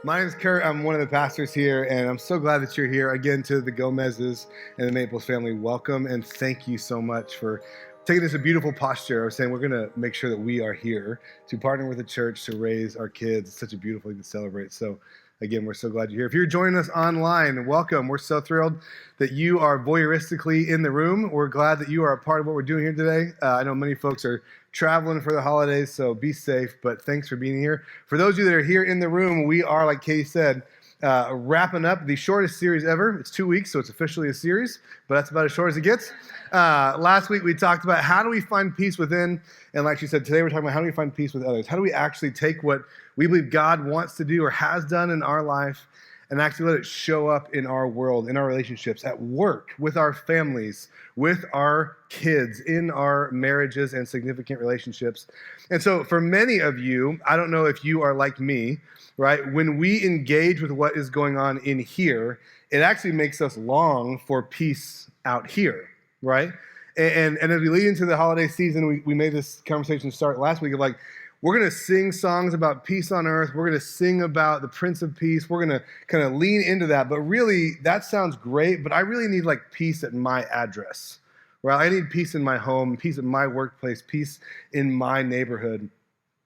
My name is Kurt. I'm one of the pastors here, and I'm so glad that you're here again. To the Gomez's and the Maples family, welcome, and thank you so much for taking this a beautiful posture of saying we're going to make sure that we are here to partner with the church to raise our kids. It's such a beautiful thing to celebrate. So again, we're so glad you're here. If you're joining us online, welcome. We're so thrilled that you are voyeuristically in the room. We're glad that you are a part of what we're doing here today. I know many folks are traveling for the holidays, so be safe, but thanks for being here. For those of you that are here in the room, we are, like Katie said, wrapping up the shortest series ever. It's 2 weeks, so it's officially a series, but that's about as short as it gets. Last week we talked about how do we find peace within, and like she said, today we're talking about how do we find peace with others. How do we actually take what we believe God wants to do or has done in our life and actually let it show up in our world, in our relationships, at work, with our families, with our kids, in our marriages and significant relationships. And so for many of you, I don't know if you are like me, right? When we engage with what is going on in here, it actually makes us long for peace out here, right? And as we lead into the holiday season, we made this conversation start last week of like, we're going to sing songs about peace on earth. We're going to sing about the Prince of Peace. We're going to kind of lean into that. But really, that sounds great, but I really need like peace at my address, right? I need peace in my home, peace at my workplace, peace in my neighborhood.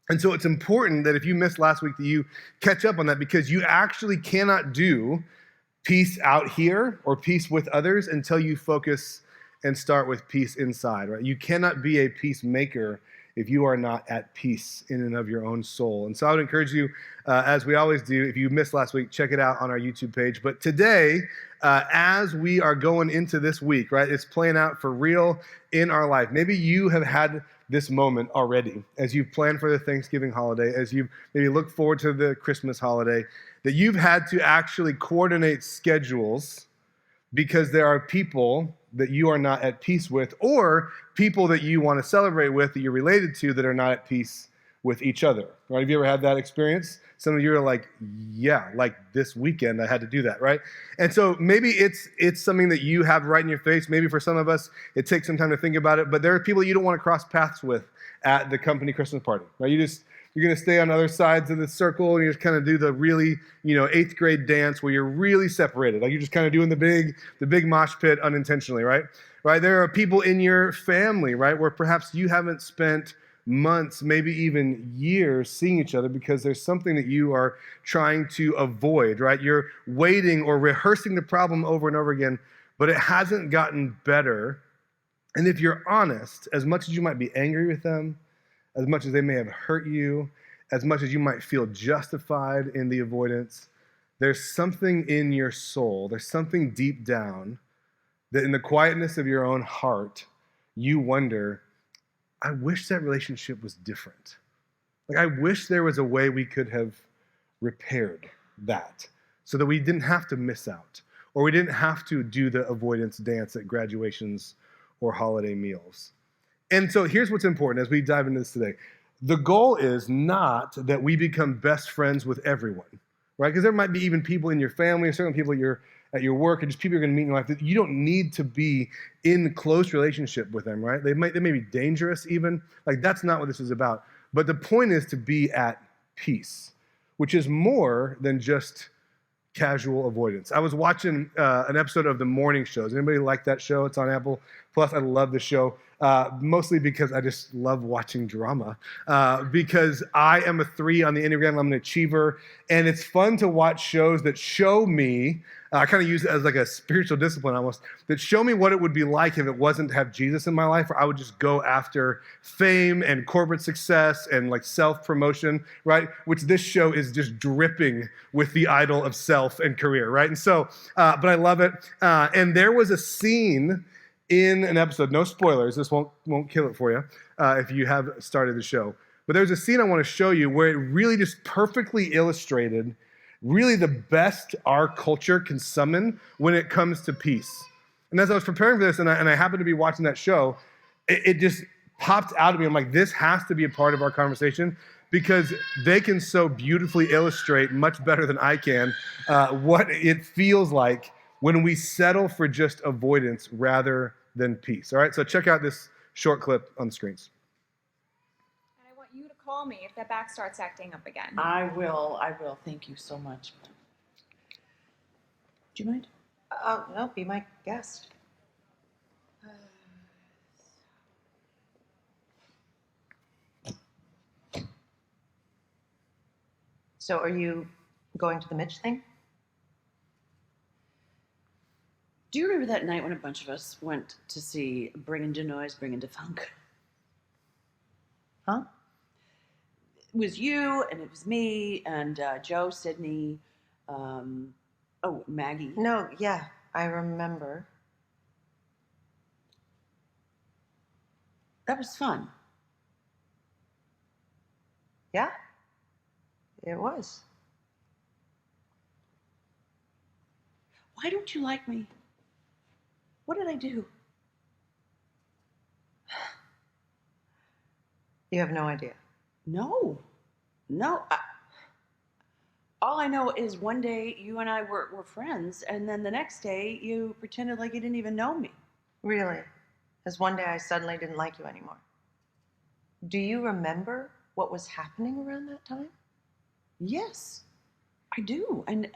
And so it's important that if you missed last week that you catch up on that, because you actually cannot do peace out here or peace with others until you focus and start with peace inside, right? You cannot be a peacemaker if you are not at peace in and of your own soul. And so I would encourage you, as we always do, if you missed last week, check it out on our YouTube page. But today, as we are going into this week, right, it's playing out for real in our life. Maybe you have had this moment already as you've planned for the Thanksgiving holiday, as you maybe look forward to the Christmas holiday, that you've had to actually coordinate schedules because there are people that you are not at peace with, or people that you want to celebrate with that you're related to that are not at peace with each other. Right? Have you ever had that experience? Some of you are like, yeah, like this weekend I had to do that, right? And so maybe it's something that you have right in your face. Maybe for some of us, it takes some time to think about it, but there are people you don't want to cross paths with at the company Christmas party, right? You're going to stay on other sides of the circle and you just kind of do the really, 8th grade dance where you're really separated. Like you're just kind of doing the big mosh pit unintentionally, right? Right? There are people in your family, right, where perhaps you haven't spent months, maybe even years seeing each other because there's something that you are trying to avoid, right? You're waiting or rehearsing the problem over and over again, but it hasn't gotten better. And if you're honest, as much as you might be angry with them, as much as they may have hurt you, as much as you might feel justified in the avoidance, there's something in your soul, there's something deep down that in the quietness of your own heart, you wonder, I wish that relationship was different. Like, I wish there was a way we could have repaired that so that we didn't have to miss out, or we didn't have to do the avoidance dance at graduations or holiday meals. And so here's what's important as we dive into this today. The goal is not that we become best friends with everyone, right? Because there might be even people in your family, or certain people at your work, and just people you're going to meet in your life that you don't need to be in close relationship with them, right? They may be dangerous even. Like, that's not what this is about. But the point is to be at peace, which is more than just casual avoidance. I was watching an episode of The Morning Shows. Anybody like that show? It's on Apple Plus. I love the show. Mostly because I just love watching drama. Because I am a 3 on the Enneagram, I'm an achiever, and it's fun to watch shows that show me, I kind of use it as like a spiritual discipline almost, that show me what it would be like if it wasn't to have Jesus in my life, where I would just go after fame and corporate success and like self-promotion, right? Which this show is just dripping with the idol of self and career, right? And so, but I love it. And there was a scene in an episode, no spoilers, this won't kill it for you if you have started the show, but there's a scene I want to show you where it really just perfectly illustrated really the best our culture can summon when it comes to peace. And as I was preparing for this, and I happened to be watching that show, it just popped out of me. I'm like, this has to be a part of our conversation because they can so beautifully illustrate, much better than I can, what it feels like when we settle for just avoidance rather than peace. All right, so check out this short clip on the screens. And I want you to to call me if that back starts acting up again. I will. Thank you so much. Do you mind? Oh, no, be my guest. So are you going to the Mitch thing? Do you remember that night when a bunch of us went to see Bring Into Noise, Bring Into Funk? Huh? It was you, and it was me, and Joe, Sydney, Maggie. No, yeah, I remember. That was fun. Yeah, it was. Why don't you like me? What did I do? You have no idea. No. All I know is one day you and I were friends, and then the next day you pretended like you didn't even know me. Really? Because one day I suddenly didn't like you anymore. Do you remember what was happening around that time? Yes, I do. And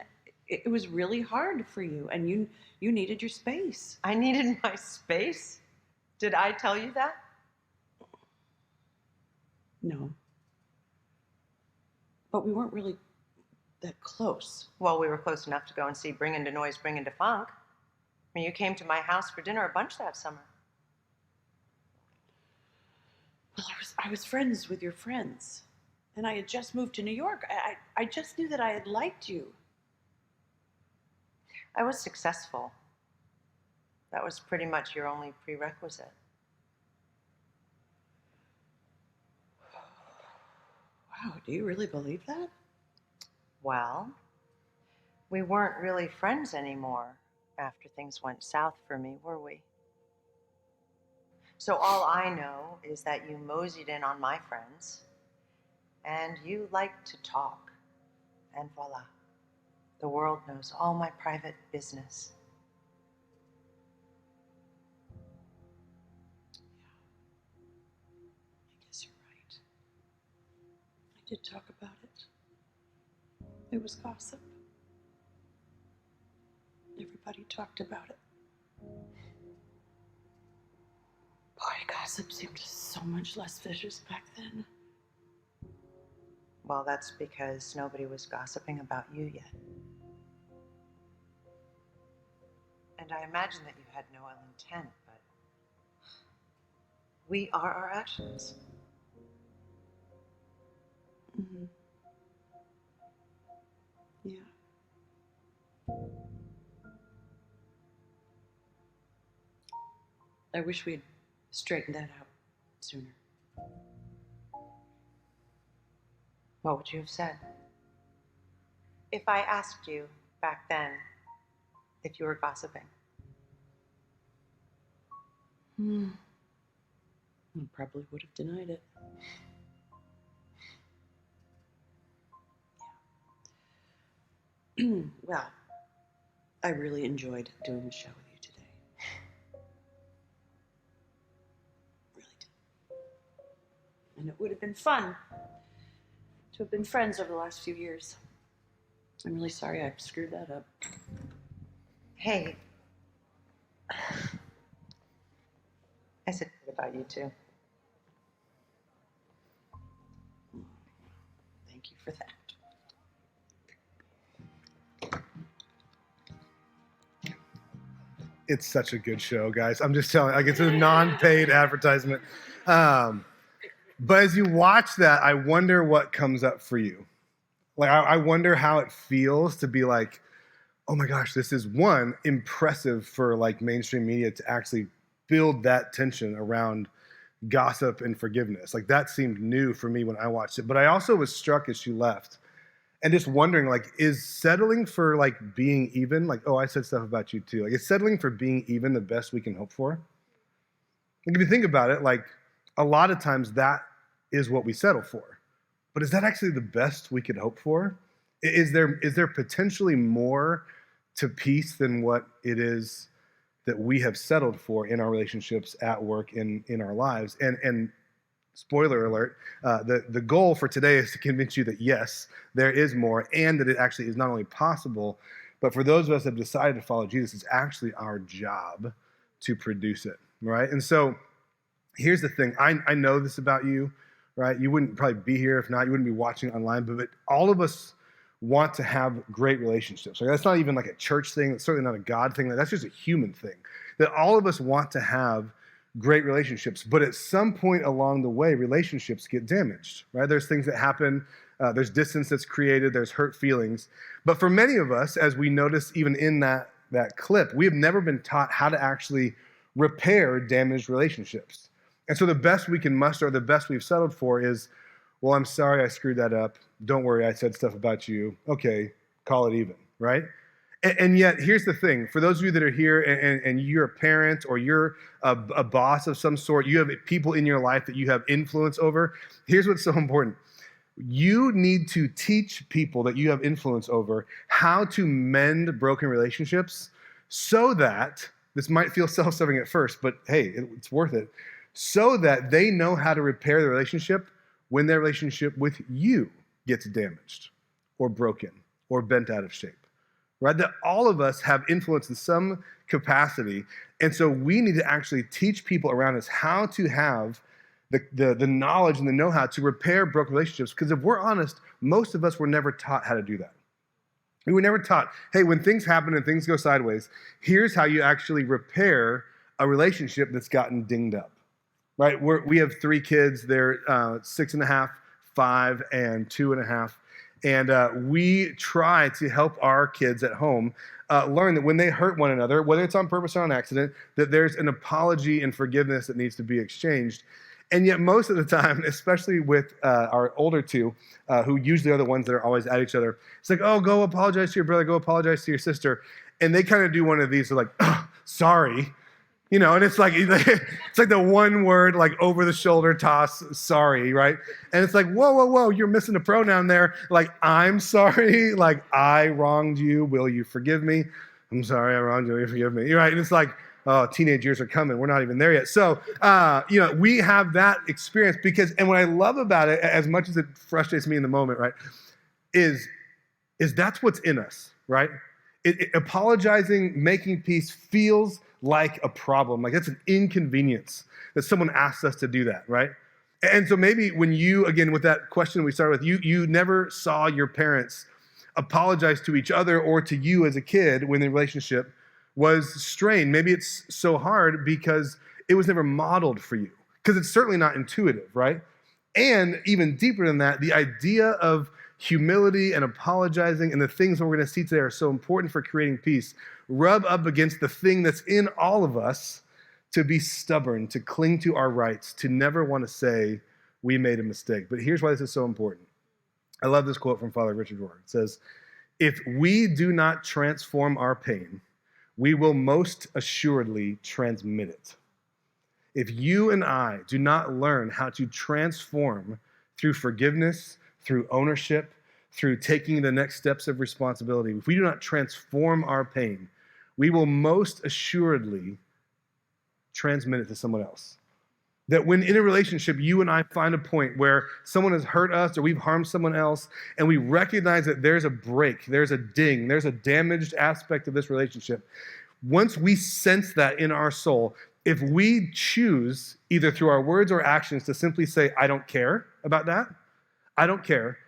it was really hard for you, and you needed your space. I needed my space? Did I tell you that? No. But we weren't really that close. Well, we were close enough to go and see Bring Into Noise, Bring Into Funk. I mean, you came to my house for dinner a bunch that summer. Well, I was friends with your friends, and I had just moved to New York. I just knew that I had liked you. I was successful. That was pretty much your only prerequisite. Wow, do you really believe that? Well, we weren't really friends anymore after things went south for me, were we? So all I know is that you moseyed in on my friends, and you like to talk, and voila. The world knows all my private business. I guess you're right. I did talk about it. It was gossip. Everybody talked about it. Boy, gossip seemed so much less vicious back then. Well, that's because nobody was gossiping about you yet. And I imagine that you had no ill intent, but we are our actions. Mm-hmm. Yeah. I wish we'd straightened that out sooner. What would you have said? If I asked you back then if you were gossiping? I probably would have denied it. Yeah. Well, I really enjoyed doing the show with you today. Really did. And it would have been fun to have been friends over the last few years. I'm really sorry I screwed that up. Hey, I said about you too. Thank you for that. It's such a good show, guys. I'm just telling you, like, it's a non-paid advertisement. But as you watch that, I wonder what comes up for you. Like, I wonder how it feels to be like, oh my gosh, this is one, impressive for like mainstream media to actually build that tension around gossip and forgiveness. Like, that seemed new for me when I watched it. But I also was struck as she left and just wondering, like, is settling for like being even, like, oh, I said stuff about you too. Like, is settling for being even the best we can hope for? Like, if you think about it, like, a lot of times that is what we settle for. But is that actually the best we could hope for? Is there potentially more to peace than what it is that we have settled for in our relationships, at work, in our lives? And spoiler alert, the goal for today is to convince you that yes, there is more, and that it actually is not only possible, but for those of us that have decided to follow Jesus, it's actually our job to produce it, right? And so here's the thing. I know this about you, right? You wouldn't probably be here if not. You wouldn't be watching online, but all of us want to have great relationships. Like, that's not even like a church thing. It's certainly not a God thing. That's just a human thing. That all of us want to have great relationships, but at some point along the way, relationships get damaged, right? There's things that happen. There's distance that's created. There's hurt feelings. But for many of us, as we notice even in that clip, we have never been taught how to actually repair damaged relationships. And so the best we can muster, the best we've settled for is, well, I'm sorry I screwed that up. Don't worry, I said stuff about you. Okay, call it even, right? And yet, here's the thing. For those of you that are here and you're a parent or you're a boss of some sort, you have people in your life that you have influence over, here's what's so important. You need to teach people that you have influence over how to mend broken relationships so that, this might feel self-serving at first, but hey, it's worth it, so that they know how to repair the relationship when their relationship with you gets damaged or broken or bent out of shape. Right? That all of us have influence in some capacity. And so we need to actually teach people around us how to have the knowledge and the know-how to repair broken relationships. Because if we're honest, most of us were never taught how to do that. We were never taught, hey, when things happen and things go sideways, here's how you actually repair a relationship that's gotten dinged up. Right? We have 3 kids. They're 6.5, 5, and 2.5. And we try to help our kids at home learn that when they hurt one another, whether it's on purpose or on accident, that there's an apology and forgiveness that needs to be exchanged. And yet most of the time, especially with our older 2, who usually are the ones that are always at each other, it's like, oh, go apologize to your brother, go apologize to your sister. And they kind of do one of these, they're like, oh, sorry. You know, and it's like the one word, like over the shoulder toss, sorry, right? And it's like, whoa, you're missing a pronoun there. Like, I'm sorry, like I wronged you, will you forgive me? I'm sorry, I wronged you, will you forgive me? You're right, and it's like, oh, teenage years are coming, we're not even there yet. So, we have that experience because, and what I love about it, as much as it frustrates me in the moment, right, is that's what's in us, right? Apologizing, making peace feels like a problem. Like, that's an inconvenience that someone asks us to do that, right? And so maybe when you, again, with that question we started with, you never saw your parents apologize to each other or to you as a kid when the relationship was strained. Maybe it's so hard because it was never modeled for you, because it's certainly not intuitive, right? And even deeper than that, the idea of humility and apologizing and the things that we're going to see today are so important for creating peace, rub up against the thing that's in all of us to be stubborn, to cling to our rights, to never want to say we made a mistake. But here's why this is so important. I love this quote from Father Richard Rohr. It says, if we do not transform our pain, we will most assuredly transmit it. If you and I do not learn how to transform through forgiveness, through ownership, through taking the next steps of responsibility, if we do not transform our pain, we will most assuredly transmit it to someone else. That when in a relationship, you and I find a point where someone has hurt us or we've harmed someone else, and we recognize that there's a break, there's a ding, there's a damaged aspect of this relationship. Once we sense that in our soul, if we choose, either through our words or actions, to simply say, I don't care about that, I don't care,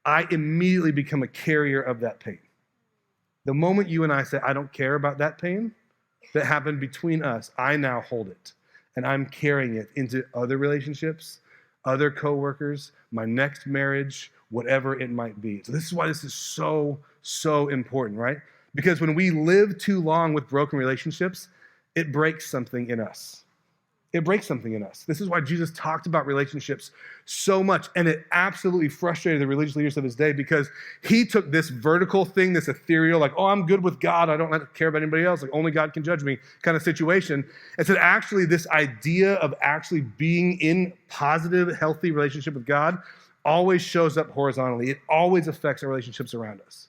I immediately become a carrier of that pain. The moment you and I say, I don't care about that pain that happened between us, I now hold it. And I'm carrying it into other relationships, other coworkers, my next marriage, whatever it might be. So this is why this is so, so important, right? Because when we live too long with broken relationships, it breaks something in us. It breaks something in us. This is why Jesus talked about relationships so much, and it absolutely frustrated the religious leaders of his day, because he took this vertical thing, this ethereal, like, oh, I'm good with God, I don't have to care about anybody else, like only God can judge me kind of situation, and said actually this idea of actually being in positive, healthy relationship with God always shows up horizontally. It always affects our relationships around us.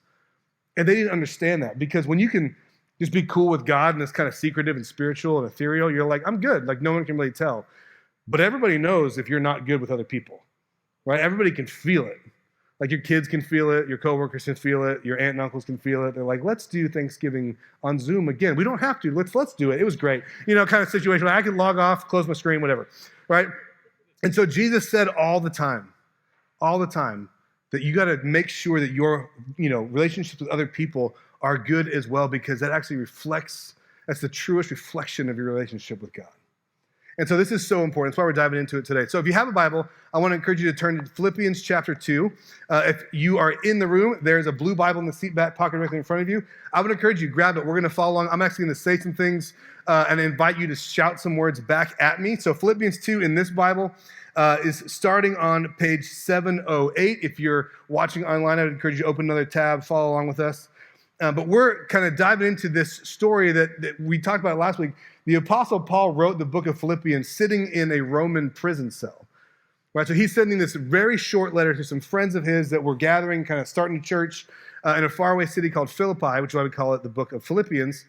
And they didn't understand that, because when you can just be cool with God and it's kind of secretive and spiritual and ethereal, you're like, I'm good. Like, no one can really tell. But everybody knows if you're not good with other people, right? Everybody can feel it. Like your kids can feel it, your coworkers can feel it, your aunt and uncles can feel it. They're like, let's do Thanksgiving on Zoom again. We don't have to. Let's do it. It was great. Kind of situation. I can log off, close my screen, whatever, right? And so Jesus said all the time, that you got to make sure that your, relationships with other people are good as well, because that actually that's the truest reflection of your relationship with God. And so this is so important. That's why we're diving into it today. So if you have a Bible, I want to encourage you to turn to Philippians chapter 2. If you are in the room, there's a blue Bible in the seat back pocket directly in front of you. I would encourage you, grab it. We're going to follow along. I'm actually going to say some things and invite you to shout some words back at me. So Philippians 2 in this Bible is starting on page 708. If you're watching online, I would encourage you to open another tab, follow along with us. But we're kind of diving into this story that we talked about last week. The Apostle Paul wrote the book of Philippians sitting in a Roman prison cell. Right, so he's sending this very short letter to some friends of his that were gathering, kind of starting a church in a faraway city called Philippi, which is why we call it the book of Philippians.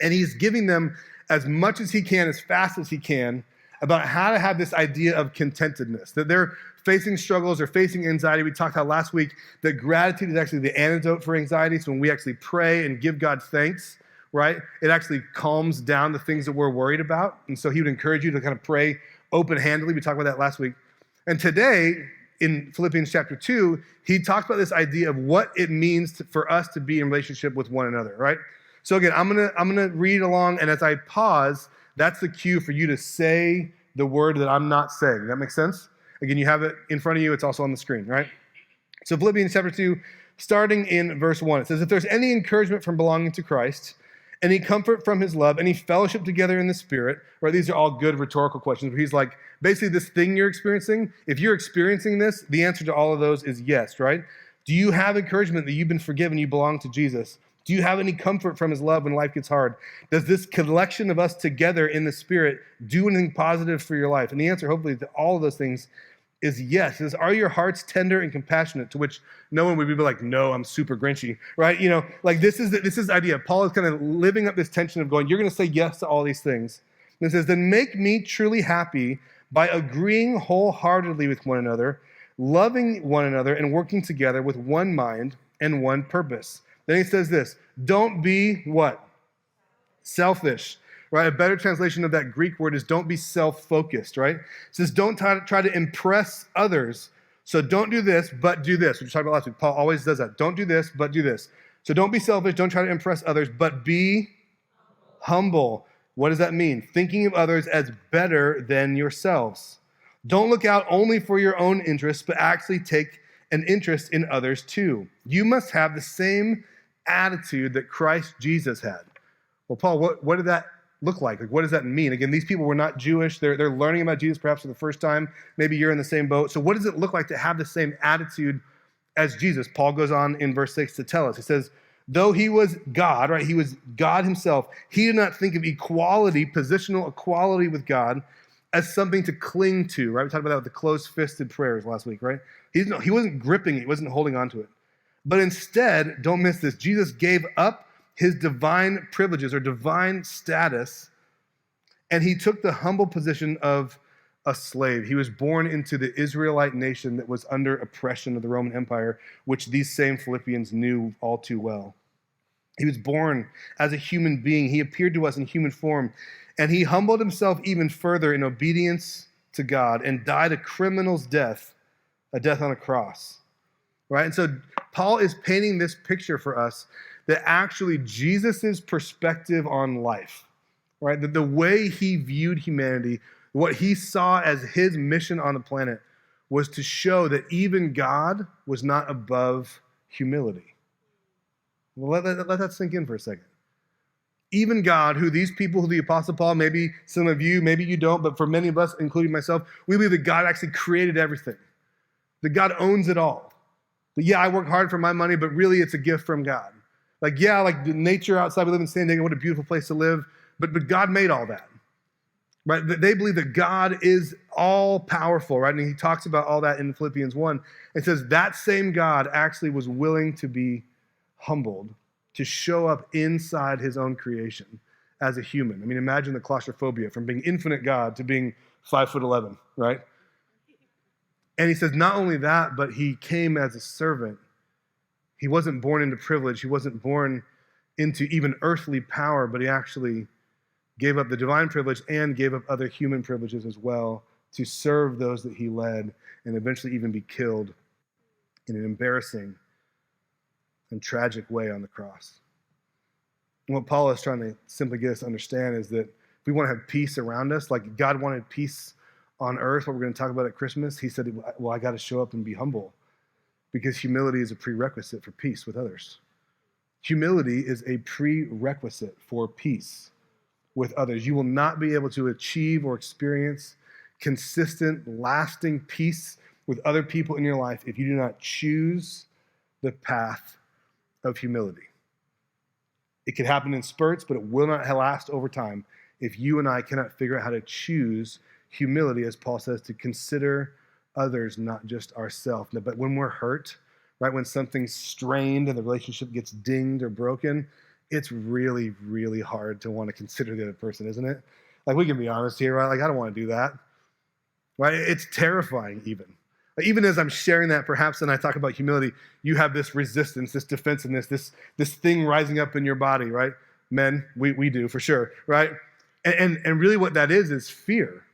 And he's giving them as much as he can, as fast as he can, about how to have this idea of contentedness, that they're facing struggles or facing anxiety. We talked about last week that gratitude is actually the antidote for anxiety. So when we actually pray and give God thanks, right, it actually calms down the things that we're worried about. And so he would encourage you to kind of pray open-handedly. We talked about that last week. And today, in Philippians chapter 2, he talked about this idea of what it means for us to be in relationship with one another, right? So again, I'm gonna read along, and as I pause, that's the cue for you to say the word that I'm not saying. Does that make sense? Again, you have it in front of you. It's also on the screen, right? So Philippians chapter 2, starting in verse 1, it says, if there's any encouragement from belonging to Christ, any comfort from his love, any fellowship together in the Spirit, right? These are all good rhetorical questions, but he's like, basically this thing you're experiencing, if you're experiencing this, the answer to all of those is yes, right? Do you have encouragement that you've been forgiven, you belong to Jesus? Do you have any comfort from his love when life gets hard? Does this collection of us together in the Spirit do anything positive for your life? And the answer, hopefully, to all of those things is yes. It says, are your hearts tender and compassionate? To which no one would be like, no, I'm super grinchy, right? This is the idea. Paul is kind of living up this tension of going, you're going to say yes to all these things. And it says, then make me truly happy by agreeing wholeheartedly with one another, loving one another, and working together with one mind and one purpose. Then he says this, don't be what? Selfish, right? A better translation of that Greek word is don't be self-focused, right? It says don't try to impress others. So don't do this, but do this. We talked about last week. Paul always does that. Don't do this, but do this. So don't be selfish. Don't try to impress others, but be humble. What does that mean? Thinking of others as better than yourselves. Don't look out only for your own interests, but actually take an interest in others too. You must have the same attitude that Christ Jesus had. Well, Paul, what did that look like? What does that mean? Again, these people were not Jewish. They're learning about Jesus perhaps for the first time. Maybe you're in the same boat. So what does it look like to have the same attitude as Jesus? Paul goes on in verse 6 to tell us. He says, though he was God, right? He was God himself. He did not think of equality, positional equality with God, as something to cling to, right? We talked about that with the closed-fisted prayers last week, right? He wasn't gripping it. He wasn't holding on to it. But instead, don't miss this, Jesus gave up his divine privileges or divine status, and he took the humble position of a slave. He was born into the Israelite nation that was under oppression of the Roman Empire, which these same Philippians knew all too well. He was born as a human being. He appeared to us in human form, and he humbled himself even further in obedience to God and died a criminal's death, a death on a cross. Right? And so Paul is painting this picture for us that actually Jesus' perspective on life, right? That the way he viewed humanity, what he saw as his mission on the planet was to show that even God was not above humility. Well, let that sink in for a second. Even God, who these people, who the Apostle Paul, maybe some of you, maybe you don't, but for many of us, including myself, we believe that God actually created everything. That God owns it all. That, yeah, I work hard for my money, but really it's a gift from God. Like, yeah, like the nature outside, we live in San Diego, what a beautiful place to live, but God made all that. Right? They believe that God is all powerful, right? And he talks about all that in Philippians 1. It says that same God actually was willing to be humbled, to show up inside his own creation as a human. I mean, imagine the claustrophobia from being infinite God to being 5'11", right? And he says not only that, but he came as a servant. He wasn't born into privilege. He wasn't born into even earthly power, but he actually gave up the divine privilege and gave up other human privileges as well to serve those that he led and eventually even be killed in an embarrassing and tragic way on the cross. And what Paul is trying to simply get us to understand is that if we want to have peace around us, like God wanted peace on earth, what we're going to talk about at Christmas, he said, well, I got to show up and be humble because humility is a prerequisite for peace with others. Humility is a prerequisite for peace with others. You will not be able to achieve or experience consistent, lasting peace with other people in your life if you do not choose the path of humility. It can happen in spurts, but it will not last over time if you and I cannot figure out how to choose humility, as Paul says, to consider others, not just ourselves. But when we're hurt, right, when something's strained and the relationship gets dinged or broken, it's really, really hard to want to consider the other person, isn't it? Like, we can be honest here, right? Like, I don't want to do that, right? It's terrifying even. Like, even as I'm sharing that, perhaps, and I talk about humility, you have this resistance, this defensiveness, this thing rising up in your body, right? Men, we do for sure, right? And really what that is fear.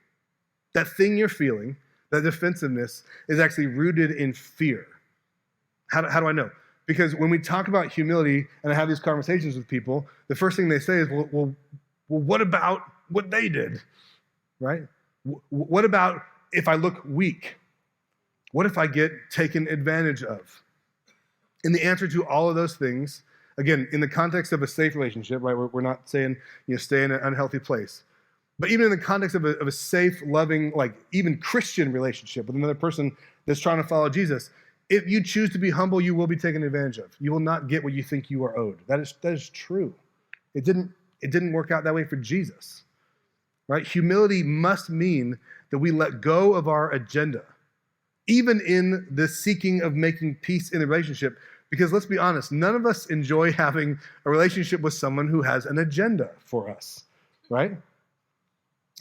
That thing you're feeling, that defensiveness, is actually rooted in fear. How do I know? Because when we talk about humility, and I have these conversations with people, the first thing they say is, well, what about what they did, right? What about if I look weak? What if I get taken advantage of? And the answer to all of those things, again, in the context of a safe relationship, right? We're not saying, stay in an unhealthy place. But even in the context of a safe, loving, like even Christian relationship with another person that's trying to follow Jesus, if you choose to be humble, you will be taken advantage of. You will not get what you think you are owed. That is true. It didn't work out that way for Jesus, right? Humility must mean that we let go of our agenda, even in the seeking of making peace in the relationship. Because let's be honest, none of us enjoy having a relationship with someone who has an agenda for us, right?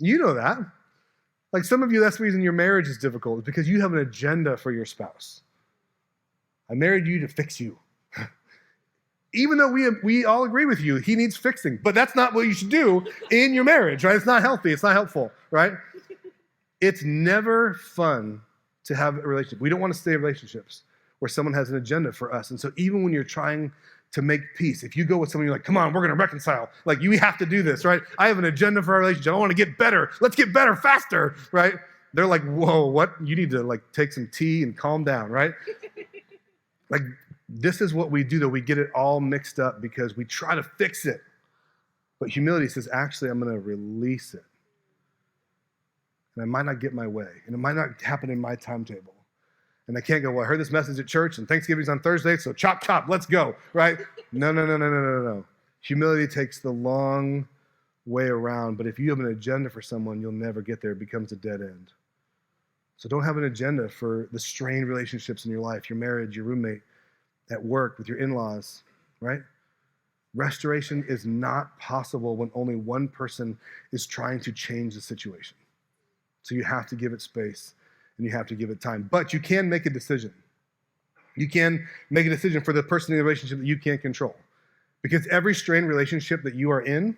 You know that. Like, some of you, that's the reason your marriage is difficult, is because you have an agenda for your spouse. I married you to fix you. Even though we all agree with you, he needs fixing. But that's not what you should do in your marriage, right? It's not healthy. It's not helpful, right? It's never fun to have a relationship. We don't want to stay in relationships where someone has an agenda for us. And so even when you're trying to make peace, if you go with someone, you're like, come on, we're going to reconcile. Like, you have to do this, right? I have an agenda for our relationship. I want to get better. Let's get better faster, right? They're like, whoa, what? You need to take some tea and calm down, right? Like, this is what we do, though. We get it all mixed up because we try to fix it. But humility says, actually, I'm going to release it. And I might not get my way. And it might not happen in my timetable. And I can't go, well, I heard this message at church and Thanksgiving's on Thursday, so chop, let's go, right? No. Humility takes the long way around. But if you have an agenda for someone, you'll never get there. It becomes a dead end. So don't have an agenda for the strained relationships in your life, your marriage, your roommate, at work, with your in-laws, right? Restoration is not possible when only one person is trying to change the situation. So you have to give it space and you have to give it time. But you can make a decision. You can make a decision for the person in the relationship that you can't control. Because every strained relationship that you are in.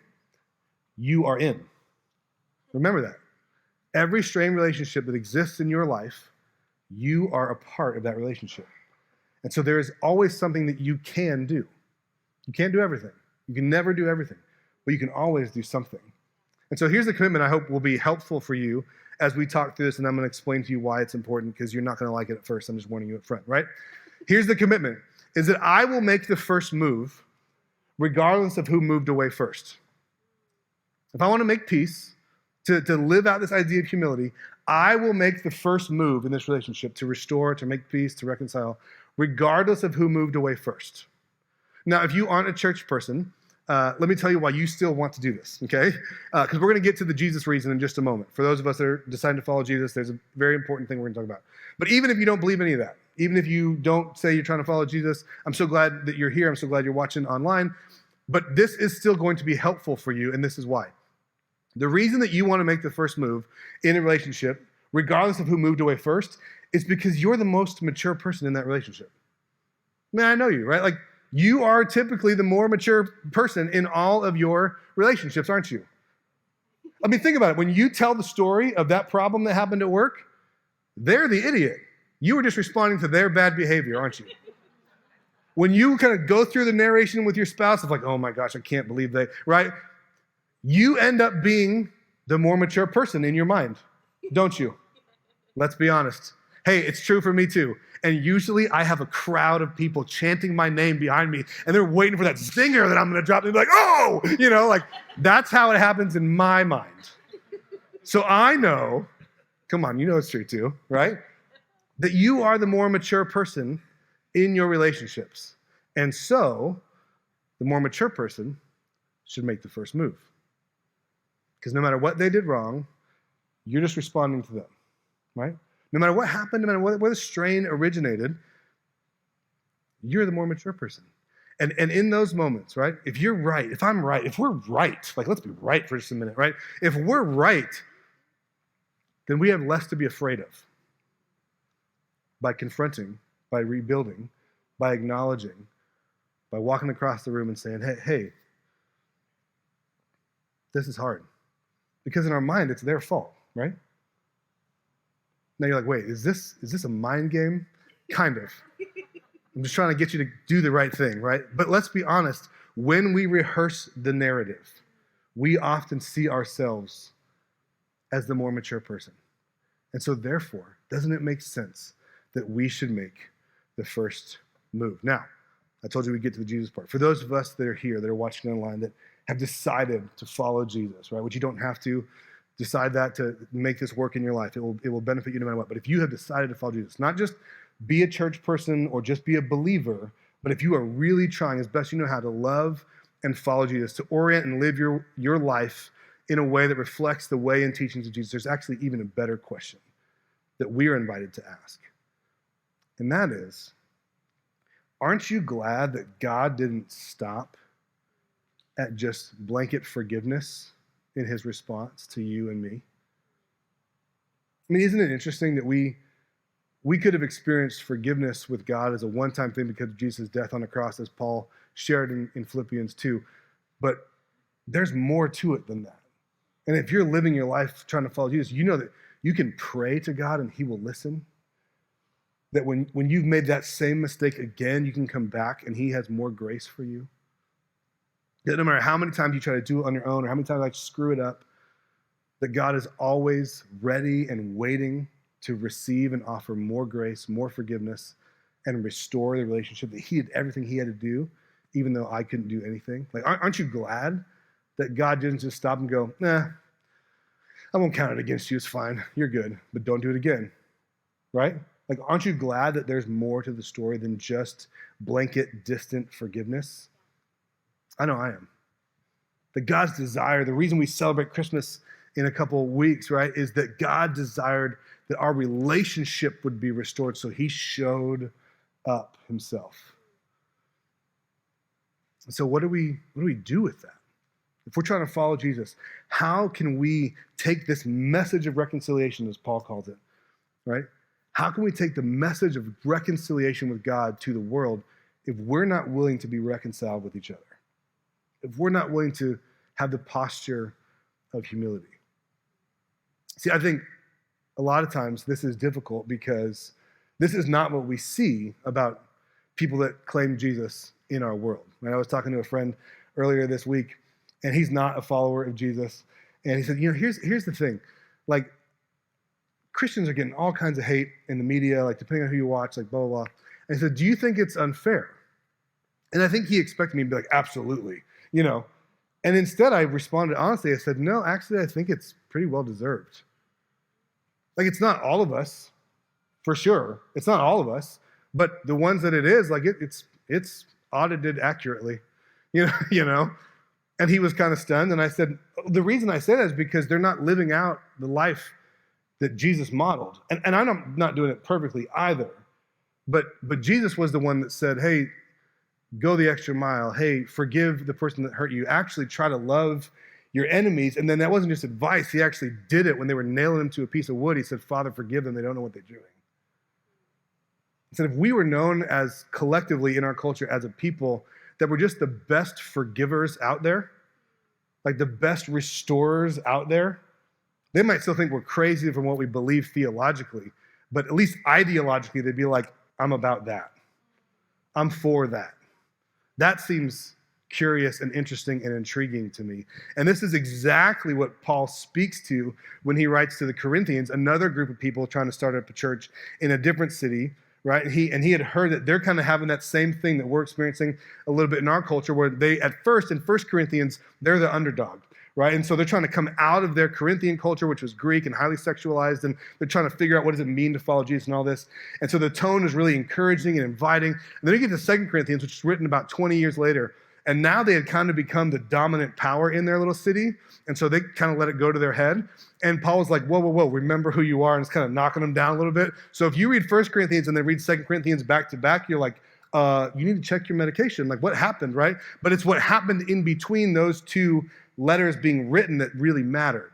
Remember that. Every strained relationship that exists in your life, you are a part of that relationship. And so there is always something that you can do. You can't do everything. You can never do everything, but you can always do something. And so here's the commitment I hope will be helpful for you as we talk through this, and I'm going to explain to you why it's important, because you're not going to like it at first. I'm just warning you up front, right? Here's the commitment, is that I will make the first move regardless of who moved away first. If I want to make peace, to live out this idea of humility, I will make the first move in this relationship to restore, to make peace, to reconcile, regardless of who moved away first. Now, if you aren't a church person, let me tell you why you still want to do this, okay? Because we're going to get to the Jesus reason in just a moment. For those of us that are deciding to follow Jesus, there's a very important thing we're going to talk about. But even if you don't believe any of that, even if you don't say you're trying to follow Jesus, I'm so glad that you're here. I'm so glad you're watching online. But this is still going to be helpful for you, and this is why. The reason that you want to make the first move in a relationship, regardless of who moved away first, is because you're the most mature person in that relationship. Man, I know you, right? Like, you are typically the more mature person in all of your relationships, aren't you? I mean, think about it. When you tell the story of that problem that happened at work, they're the idiot. You were just responding to their bad behavior, aren't you? When you kind of go through the narration with your spouse of like, oh my gosh, I can't believe they, right? You end up being the more mature person in your mind, don't you? Let's be honest. Hey, it's true for me too. And usually I have a crowd of people chanting my name behind me, and they're waiting for that zinger that I'm going to drop. And they're like, oh, like that's how it happens in my mind. So I know, come on, you know it's true too, right? That you are the more mature person in your relationships. And so the more mature person should make the first move. Because no matter what they did wrong, you're just responding to them, right? No matter what happened, no matter where the strain originated, you're the more mature person. And in those moments, right, if you're right, if I'm right, if we're right, like let's be right for just a minute, right? If we're right, then we have less to be afraid of by confronting, by rebuilding, by acknowledging, by walking across the room and saying, hey, this is hard. Because in our mind, it's their fault, right? Now you're like, wait, is this a mind game? Kind of. I'm just trying to get you to do the right thing, right? But let's be honest, when we rehearse the narrative, we often see ourselves as the more mature person. And so therefore, doesn't it make sense that we should make the first move? Now, I told you we'd get to the Jesus part. For those of us that are here, that are watching online, that have decided to follow Jesus, right? Which you don't have to decide that to make this work in your life. It will benefit you no matter what. But if you have decided to follow Jesus, not just be a church person or just be a believer, but if you are really trying as best you know how to love and follow Jesus, to orient and live your life in a way that reflects the way and teachings of Jesus, there's actually even a better question that we are invited to ask. And that is, aren't you glad that God didn't stop at just blanket forgiveness in his response to you and me? I mean, isn't it interesting that we could have experienced forgiveness with God as a one-time thing because of Jesus' death on the cross, as Paul shared in Philippians 2, but there's more to it than that. And if you're living your life trying to follow Jesus, you know that you can pray to God and he will listen. That when you've made that same mistake again, you can come back and he has more grace for you. That no matter how many times you try to do it on your own or how many times you screw it up, that God is always ready and waiting to receive and offer more grace, more forgiveness, and restore the relationship, that he did everything he had to do, even though I couldn't do anything. Like, aren't you glad that God didn't just stop and go, nah, I won't count it against you, it's fine, you're good, but don't do it again, right? Like, aren't you glad that there's more to the story than just blanket, distant forgiveness? I know I am. That God's desire, the reason we celebrate Christmas in a couple of weeks, right, is that God desired that our relationship would be restored, so he showed up himself. So what do we do with that? If we're trying to follow Jesus, how can we take this message of reconciliation, as Paul calls it, right? How can we take the message of reconciliation with God to the world if we're not willing to be reconciled with each other? If we're not willing to have the posture of humility? See, I think a lot of times this is difficult because this is not what we see about people that claim Jesus in our world. And I was talking to a friend earlier this week, and he's not a follower of Jesus. And he said, here's the thing. Like, Christians are getting all kinds of hate in the media, like depending on who you watch, like blah, blah, blah. And he said, do you think it's unfair? And I think he expected me to be like, absolutely, And instead I responded honestly. I said, no, actually, I think it's pretty well deserved. Like, it's not all of us, for sure. It's not all of us, but the ones that it is, like it's audited accurately, And he was kind of stunned. And I said, the reason I say that is because they're not living out the life that Jesus modeled. And I'm not doing it perfectly either. But Jesus was the one that said, hey, go the extra mile. Hey, forgive the person that hurt you. Actually try to love your enemies. And then that wasn't just advice. He actually did it when they were nailing him to a piece of wood. He said, Father, forgive them. They don't know what they're doing. He said, if we were known as collectively in our culture as a people that were just the best forgivers out there, like the best restorers out there, they might still think we're crazy from what we believe theologically, but at least ideologically, they'd be like, I'm about that. I'm for that. That seems curious and interesting and intriguing to me. And this is exactly what Paul speaks to when he writes to the Corinthians, another group of people trying to start up a church in a different city, right? And he had heard that they're kind of having that same thing that we're experiencing a little bit in our culture, where they, at first, in 1 Corinthians, they're the underdog, right? And so they're trying to come out of their Corinthian culture, which was Greek and highly sexualized, and they're trying to figure out what does it mean to follow Jesus and all this. And so the tone is really encouraging and inviting. And then you get to 2 Corinthians, which is written about 20 years later, and now they had kind of become the dominant power in their little city, and so they kind of let it go to their head. And Paul was like, whoa, remember who you are, and it's kind of knocking them down a little bit. So if you read 1 Corinthians and then read 2 Corinthians back to back, you're like, you need to check your medication. Like, what happened, right? But it's what happened in between those two letters being written that really mattered,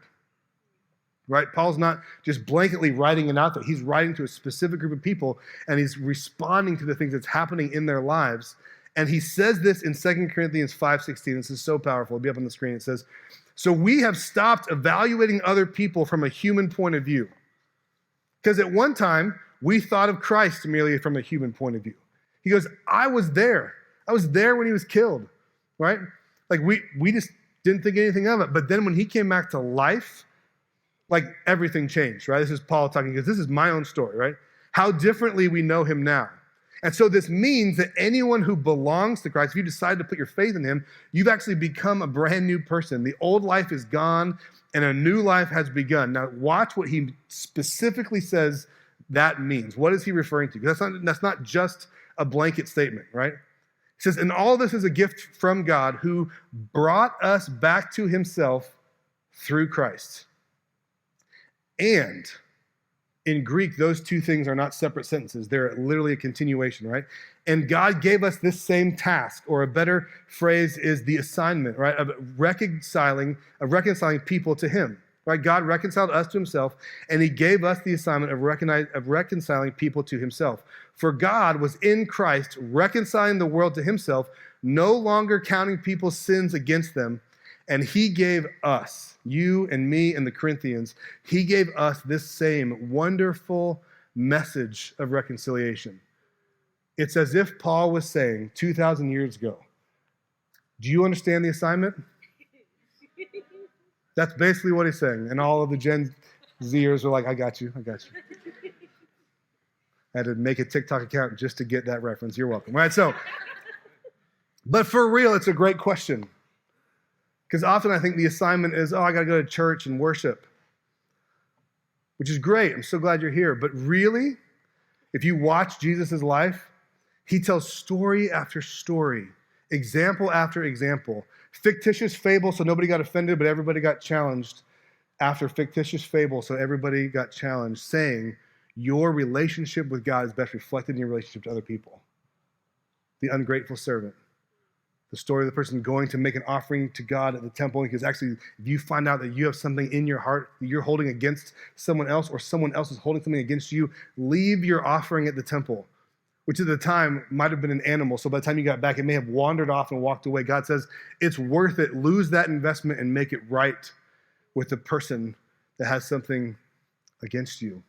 right? Paul's not just blanketly writing it out there. He's writing to a specific group of people, and he's responding to the things that's happening in their lives. And he says this in 2 Corinthians 5:16. This is so powerful. It'll be up on the screen. It says, so we have stopped evaluating other people from a human point of view. Because at one time, we thought of Christ merely from a human point of view. He goes, I was there. I was there when he was killed, right? Like we just didn't think anything of it. But then when he came back to life, like everything changed, right? This is Paul talking, because this is my own story, right? How differently we know him now. And so this means that anyone who belongs to Christ, if you decide to put your faith in him, you've actually become a brand new person. The old life is gone and a new life has begun. Now watch what he specifically says that means. What is he referring to? Because that's not just a blanket statement, right? He says, and all this is a gift from God who brought us back to himself through Christ. And in Greek, those two things are not separate sentences. They're literally a continuation, right? And God gave us this same task, or a better phrase is the assignment, right? Of reconciling people to him, right? God reconciled us to himself, and he gave us the assignment of reconciling people to himself. For God was in Christ reconciling the world to himself, no longer counting people's sins against them. And he gave us, you and me and the Corinthians, he gave us this same wonderful message of reconciliation. It's as if Paul was saying 2,000 years ago, do you understand the assignment? That's basically what he's saying. And all of the Gen Zers are like, I got you. I had to make a TikTok account just to get that reference. You're welcome. All right, so, but for real, it's a great question. Because often I think the assignment is, I got to go to church and worship, which is great. I'm so glad you're here. But really, if you watch Jesus' life, he tells story after story, example after example, fictitious fable so nobody got offended, but everybody got challenged after fictitious fable so everybody got challenged, saying your relationship with God is best reflected in your relationship to other people. The ungrateful servant. The story of the person going to make an offering to God at the temple, because actually, if you find out that you have something in your heart that you're holding against someone else, or someone else is holding something against you, leave your offering at the temple, which at the time might have been an animal. So by the time you got back, it may have wandered off and walked away. God says, it's worth it. Lose that investment and make it right with the person that has something against you.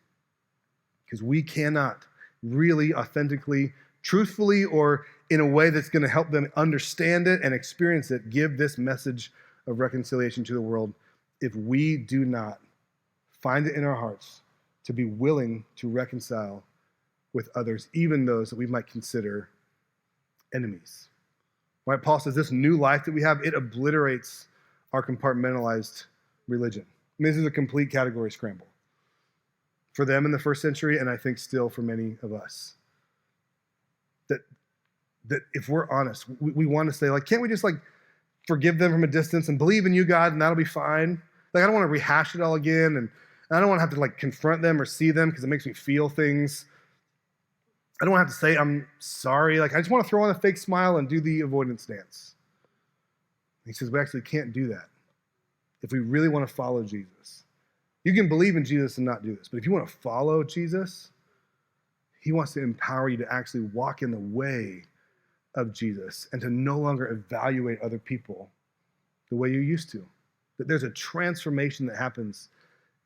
Because we cannot really authentically, truthfully, or in a way that's going to help them understand it and experience it, give this message of reconciliation to the world if we do not find it in our hearts to be willing to reconcile with others, even those that we might consider enemies. Right? Paul says this new life that we have, it obliterates our compartmentalized religion. I mean, this is a complete category scramble for them in the first century, and I think still for many of us. That if we're honest, we want to say, like, can't we just, like, forgive them from a distance and believe in you, God, and that'll be fine? Like, I don't want to rehash it all again, and I don't want to have to, like, confront them or see them because it makes me feel things. I don't want to have to say, I'm sorry. Like, I just want to throw on a fake smile and do the avoidance dance. He says, we actually can't do that. if we really want to follow Jesus. You can believe in Jesus and not do this, but if you want to follow Jesus, he wants to empower you to actually walk in the way of Jesus and to no longer evaluate other people the way you used to. That there's a transformation that happens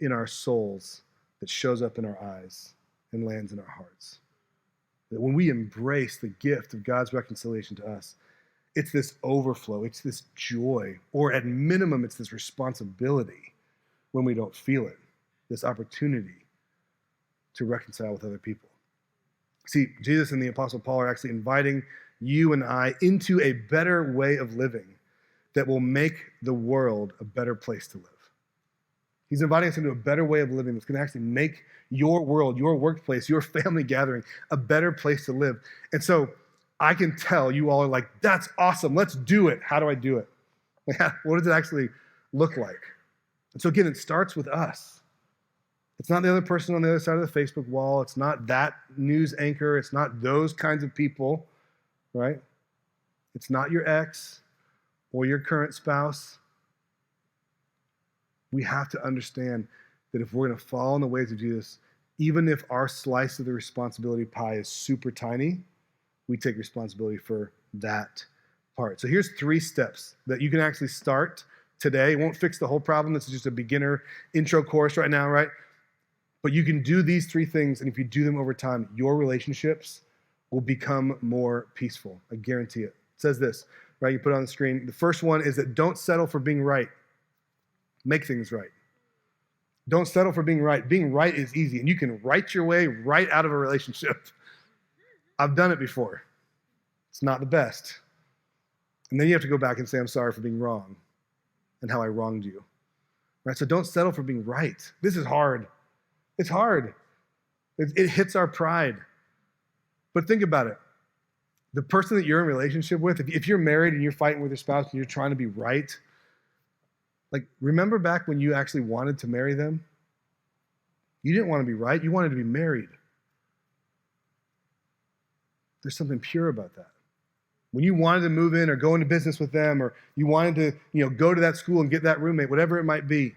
in our souls that shows up in our eyes and lands in our hearts. That when we embrace the gift of God's reconciliation to us, it's this overflow, it's this joy, or at minimum, it's this responsibility when we don't feel it, this opportunity to reconcile with other people. See, Jesus and the Apostle Paul are actually inviting you and I into a better way of living that will make the world a better place to live. He's inviting us into a better way of living that's going to actually make your world, your workplace, your family gathering a better place to live. And so I can tell you all are like, that's awesome. Let's do it. How do I do it? What does it actually look like? And so again, it starts with us. It's not the other person on the other side of the Facebook wall. It's not that news anchor. It's not those kinds of people, right? It's not your ex or your current spouse. We have to understand that if we're going to follow in the ways of Jesus, even if our slice of the responsibility pie is super tiny, we take responsibility for that part. So here's 3 steps that you can actually start today. It won't fix the whole problem. This is just a beginner intro course right now, right? But you can do these 3 things, and if you do them over time, your relationships will become more peaceful. I guarantee it. It says this, right? You put it on the screen. The first one is that don't settle for being right. Make things right. Don't settle for being right. Being right is easy, and you can right your way right out of a relationship. I've done it before. It's not the best. And then you have to go back and say, I'm sorry for being wrong and how I wronged you. Right? So don't settle for being right. This is hard. It's hard. It hits our pride. But think about it. The person that you're in a relationship with, if you're married and you're fighting with your spouse and you're trying to be right, like, remember back when you actually wanted to marry them? You didn't want to be right. You wanted to be married. There's something pure about that. When you wanted to move in or go into business with them, or you wanted to, go to that school and get that roommate, whatever it might be,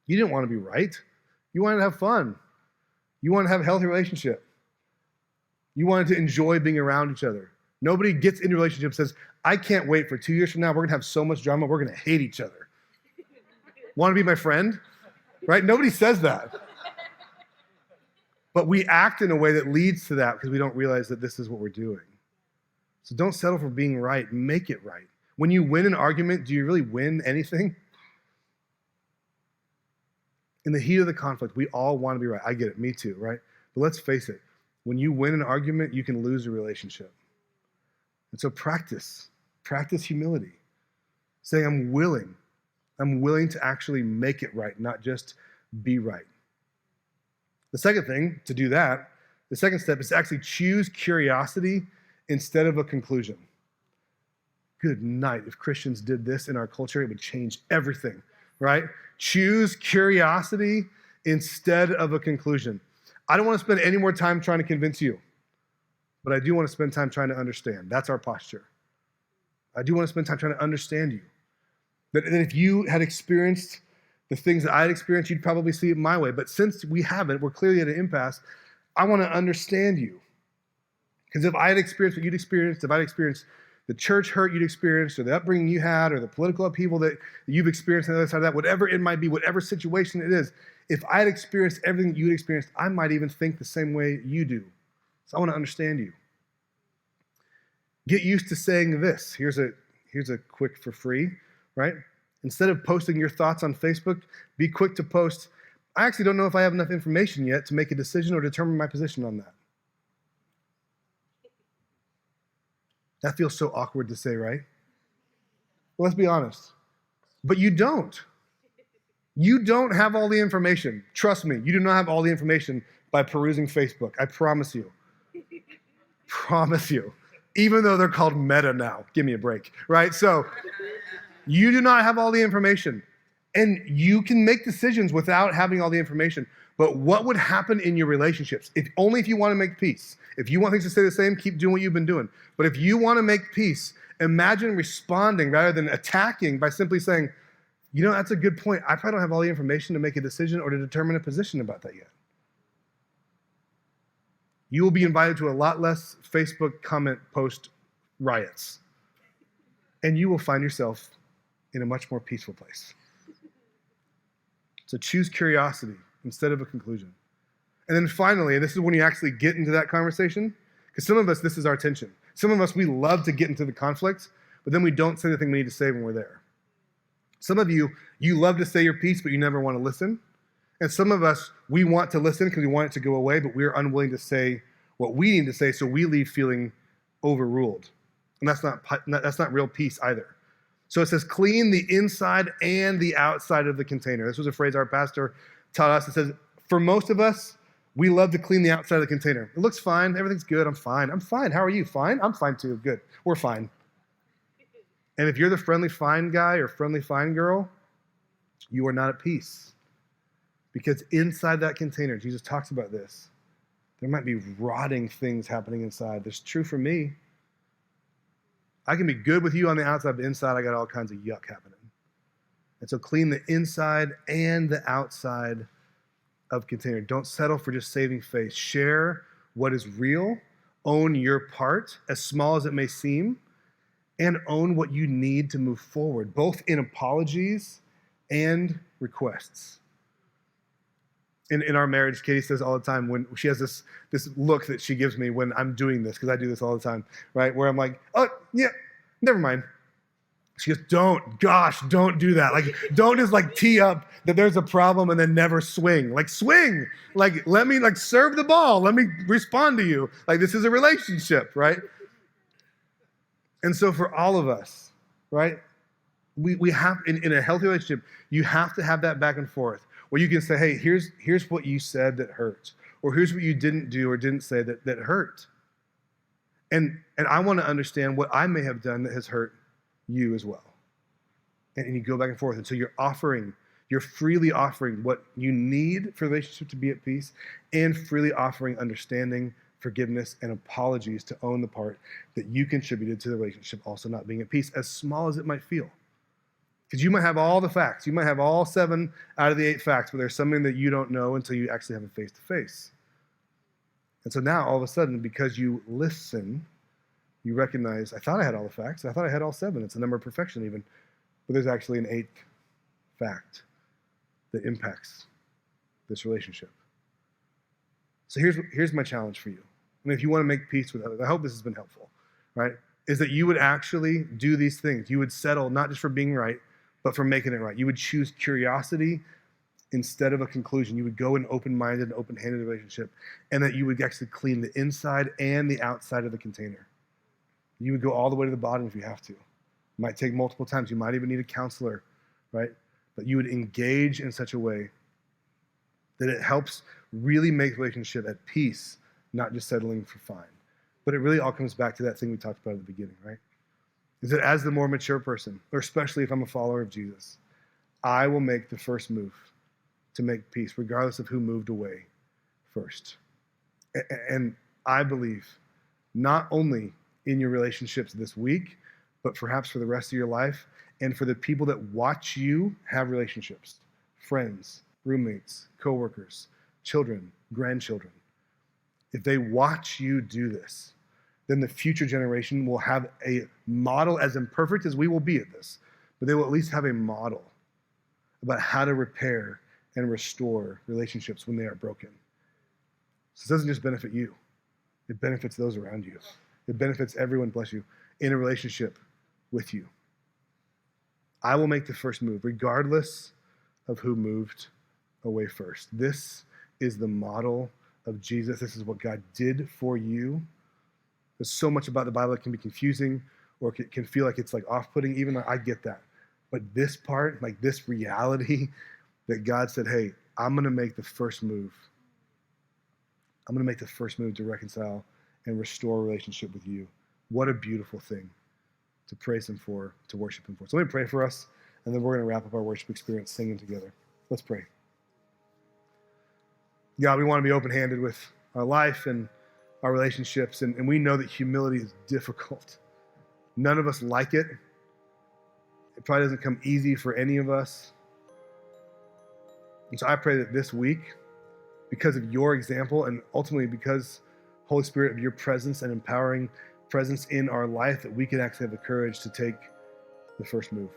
you didn't want to be right. You wanted to have fun. You wanted to have a healthy relationship. You wanted to enjoy being around each other. Nobody gets into a relationship and says, I can't wait for 2 years from now, we're going to have so much drama, we're going to hate each other. Want to be my friend? Right? Nobody says that. But we act in a way that leads to that because we don't realize that this is what we're doing. So don't settle for being right. Make it right. When you win an argument, do you really win anything? In the heat of the conflict, we all want to be right. I get it. Me too, right? But let's face it. When you win an argument, you can lose a relationship. And so practice humility. Saying, I'm willing to actually make it right, not just be right. The second thing to do that, the second step is to actually choose curiosity instead of a conclusion. Good night. If Christians did this in our culture, it would change everything, right? Choose curiosity instead of a conclusion. I don't want to spend any more time trying to convince you, but I do want to spend time trying to understand. That's our posture. I do want to spend time trying to understand you. That if you had experienced the things that I had experienced, you'd probably see it my way. But since we haven't, we're clearly at an impasse, I want to understand you. Because if I had experienced what you'd experienced, if I'd experienced the church hurt you'd experienced, or the upbringing you had, or the political upheaval that you've experienced on the other side of that, whatever it might be, whatever situation it is, if I had experienced everything you'd experienced, I might even think the same way you do. So I want to understand you. Get used to saying this. Here's a quick for free, right? Instead of posting your thoughts on Facebook, be quick to post, I actually don't know if I have enough information yet to make a decision or determine my position on that. That feels so awkward to say, right? Well, let's be honest. But you don't. You don't have all the information. Trust me, you do not have all the information by perusing Facebook. I promise you. Promise you. Even though they're called Meta now. Give me a break, right? So you do not have all the information. And you can make decisions without having all the information. But what would happen in your relationships? Only if you want to make peace. If you want things to stay the same, keep doing what you've been doing. But if you want to make peace, imagine responding rather than attacking by simply saying, You know, that's a good point. I probably don't have all the information to make a decision or to determine a position about that yet. You will be invited to a lot less Facebook comment post riots, and you will find yourself in a much more peaceful place. So choose curiosity instead of a conclusion. And then finally, and this is when you actually get into that conversation, because some of us, this is our tension. Some of us, we love to get into the conflict, but then we don't say the thing we need to say when we're there. Some of you, you love to say your piece, but you never want to listen. And some of us, we want to listen because we want it to go away, but we're unwilling to say what we need to say, so we leave feeling overruled. And that's not real peace either. So it says, clean the inside and the outside of the container. This was a phrase our pastor taught us. It says, for most of us, we love to clean the outside of the container. It looks fine. Everything's good. I'm fine. How are you? Fine? I'm fine too. Good. We're fine. And if you're the friendly fine guy or friendly fine girl, you are not at peace. Because inside that container, Jesus talks about this, there might be rotting things happening inside. That's true for me. I can be good with you on the outside, but inside I got all kinds of yuck happening. And so clean the inside and the outside of container. Don't settle for just saving face. Share what is real. Own your part, as small as it may seem, and own what you need to move forward, both in apologies and requests. In our marriage, Katie says all the time, when she has this look that she gives me when I'm doing this, because I do this all the time, right? Where I'm like, oh, yeah, never mind. She goes, don't do that. Like, don't just like tee up that there's a problem and then never swing. Like, swing. Like, let me like serve the ball. Let me respond to you. Like, this is a relationship, right? And so for all of us, right, we have, in a healthy relationship, you have to have that back and forth where you can say, hey, here's what you said that hurt, or here's what you didn't do or didn't say that hurt. And I want to understand what I may have done that has hurt you as well. And you go back and forth. And so you're freely offering what you need for the relationship to be at peace, and freely offering understanding, forgiveness, and apologies to own the part that you contributed to the relationship also not being at peace, as small as it might feel. Because you might have all the facts. You might have all 7 out of the 8 facts, but there's something that you don't know until you actually have it face-to-face. And so now, all of a sudden, because you listen, you recognize, I thought I had all the facts. I thought I had all 7. It's a number of perfection even. But there's actually an 8th fact that impacts this relationship. So here's my challenge for you. I mean, if you want to make peace with others, I hope this has been helpful, right? Is that you would actually do these things. You would settle not just for being right, but for making it right. You would choose curiosity instead of a conclusion. You would go in open-minded and open-handed relationship, and that you would actually clean the inside and the outside of the container. You would go all the way to the bottom if you have to. It might take multiple times. You might even need a counselor, right? But you would engage in such a way that it helps really make the relationship at peace, not just settling for fine. But it really all comes back to that thing we talked about at the beginning, right? Is that as the more mature person, or especially if I'm a follower of Jesus, I will make the first move to make peace, regardless of who moved away first. And I believe not only in your relationships this week, but perhaps for the rest of your life, and for the people that watch you have relationships, friends, roommates, coworkers, children, grandchildren. If they watch you do this, then the future generation will have a model, as imperfect as we will be at this, but they will at least have a model about how to repair and restore relationships when they are broken. So it doesn't just benefit you. It benefits those around you. It benefits everyone, bless you, in a relationship with you. I will make the first move, regardless of who moved away first. This is the model of Jesus. This is what God did for you. There's so much about the Bible that can be confusing, or it can feel like it's like off-putting, even though I get that. But this part, like this reality that God said, hey, I'm going to make the first move. I'm going to make the first move to reconcile and restore a relationship with you. What a beautiful thing to praise him for, to worship him for. So let me pray for us, and then we're going to wrap up our worship experience singing together. Let's pray. God, we want to be open-handed with our life and our relationships, and we know that humility is difficult. None of us like it. It probably doesn't come easy for any of us. And so I pray that this week, because of your example and ultimately because, Holy Spirit, of your presence and empowering presence in our life, that we could actually have the courage to take the first move.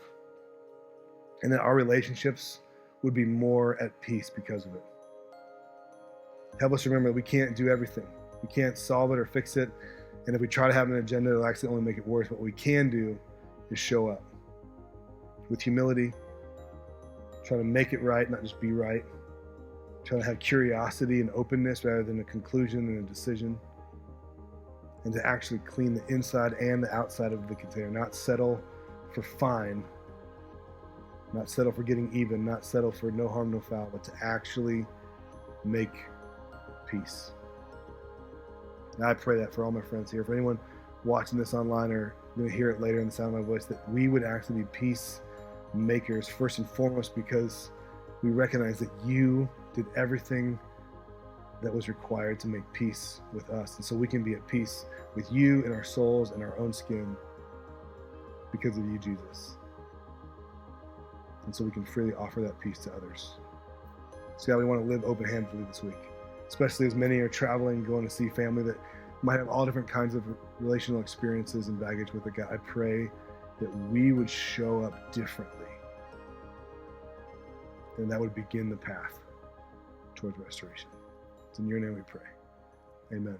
And that our relationships would be more at peace because of it. Help us remember that we can't do everything. We can't solve it or fix it. And if we try to have an agenda, it'll actually only make it worse. What we can do is show up with humility, try to make it right, not just be right. Try to have curiosity and openness rather than a conclusion and a decision. And to actually clean the inside and the outside of the container. Not settle for fine. Not settle for getting even. Not settle for no harm, no foul. But to actually make peace. And I pray that for all my friends here. For anyone watching this online or going to hear it later in the sound of my voice, that we would actually be peace makers first and foremost, because we recognize that you did everything that was required to make peace with us. And so we can be at peace with you and our souls and our own skin because of you, Jesus. And so we can freely offer that peace to others. So God, we want to live open-handedly this week, especially as many are traveling, going to see family that might have all different kinds of relational experiences and baggage with it. God, I pray that we would show up differently. And that would begin the path towards restoration. It's in your name we pray. Amen.